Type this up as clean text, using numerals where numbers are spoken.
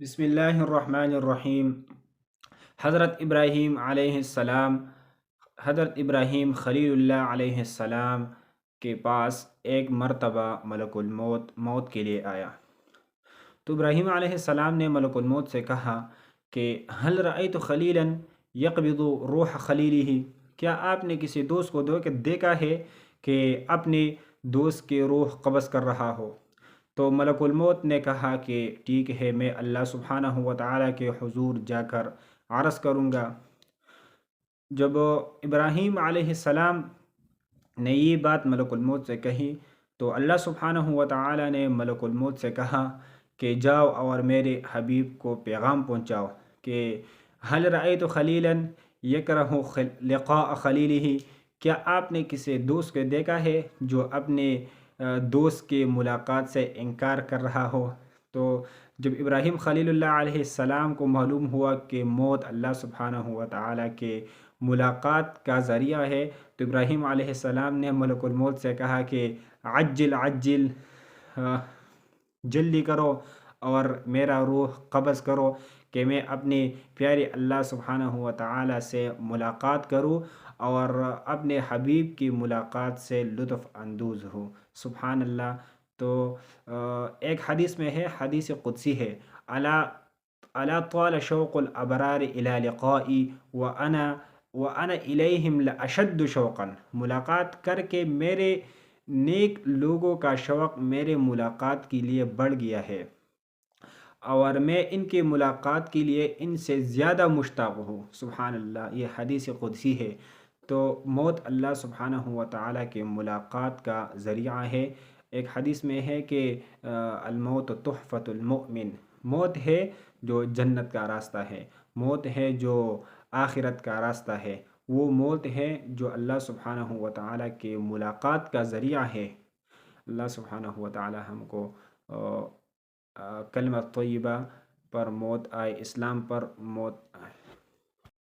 بسم اللہ الرحمن الرحیم۔ حضرت ابراہیم علیہ السلام حضرت ابراہیم خلیل اللہ علیہ السلام کے پاس ایک مرتبہ ملک الموت موت کے لیے آیا، تو ابراہیم علیہ السلام نے ملک الموت سے کہا کہ حل رأیت خلیلا یقبض روح خلیلہ، کیا آپ نے کسی دوست کو دیکھا ہے کہ اپنے دوست کی روح قبض کر رہا ہو؟ تو ملک الموت نے کہا کہ ٹھیک ہے، میں اللہ سبحانہ و تعالیٰ کے حضور جا کر عرض کروں گا۔ جب ابراہیم علیہ السلام نے یہ بات ملک الموت سے کہی تو اللہ سبحانہ و تعالیٰ نے ملک الموت سے کہا کہ جاؤ اور میرے حبیب کو پیغام پہنچاؤ کہ حل رأیت خلیلا یکرہ لقاء خلیلہ، کیا آپ نے کسی دوست کو دیکھا ہے جو اپنے دوست کے ملاقات سے انکار کر رہا ہو؟ تو جب ابراہیم خلیل اللہ علیہ السلام کو معلوم ہوا کہ موت اللہ سبحانہ و تعالیٰ کے ملاقات کا ذریعہ ہے، تو ابراہیم علیہ السلام نے ملک الموت سے کہا کہ عجل عجل، آ، جلدی کرو اور میرا روح قبض کرو کہ میں اپنے پیارے اللہ سبحانہ و تعالیٰ سے ملاقات کروں اور اپنے حبیب کی ملاقات سے لطف اندوز ہوں۔ سبحان اللہ۔ تو ایک حدیث میں ہے، حدیث قدسی ہے، الا طال شوق الابرار الى لقائی وانا الیہم لاشد شوقا، ملاقات کر کے میرے نیک لوگوں کا شوق میرے ملاقات کے لیے بڑھ گیا ہے اور میں ان کی ملاقات کے لیے ان سے زیادہ مشتاق ہوں۔ سبحان اللہ، یہ حدیث قدسی ہے۔ تو موت اللہ سبحانہ و تعالیٰ کے ملاقات کا ذریعہ ہے۔ ایک حدیث میں ہے کہ الموت تحفۃ المؤمن، موت ہے جو جنت کا راستہ ہے، موت ہے جو آخرت کا راستہ ہے، وہ موت ہے جو اللہ سبحانہ و تعالیٰ کے ملاقات کا ذریعہ ہے۔ اللہ سبحانہ و تعالیٰ ہم کو کلمہ طیبہ پر موت آئے، اسلام پر موت آئے۔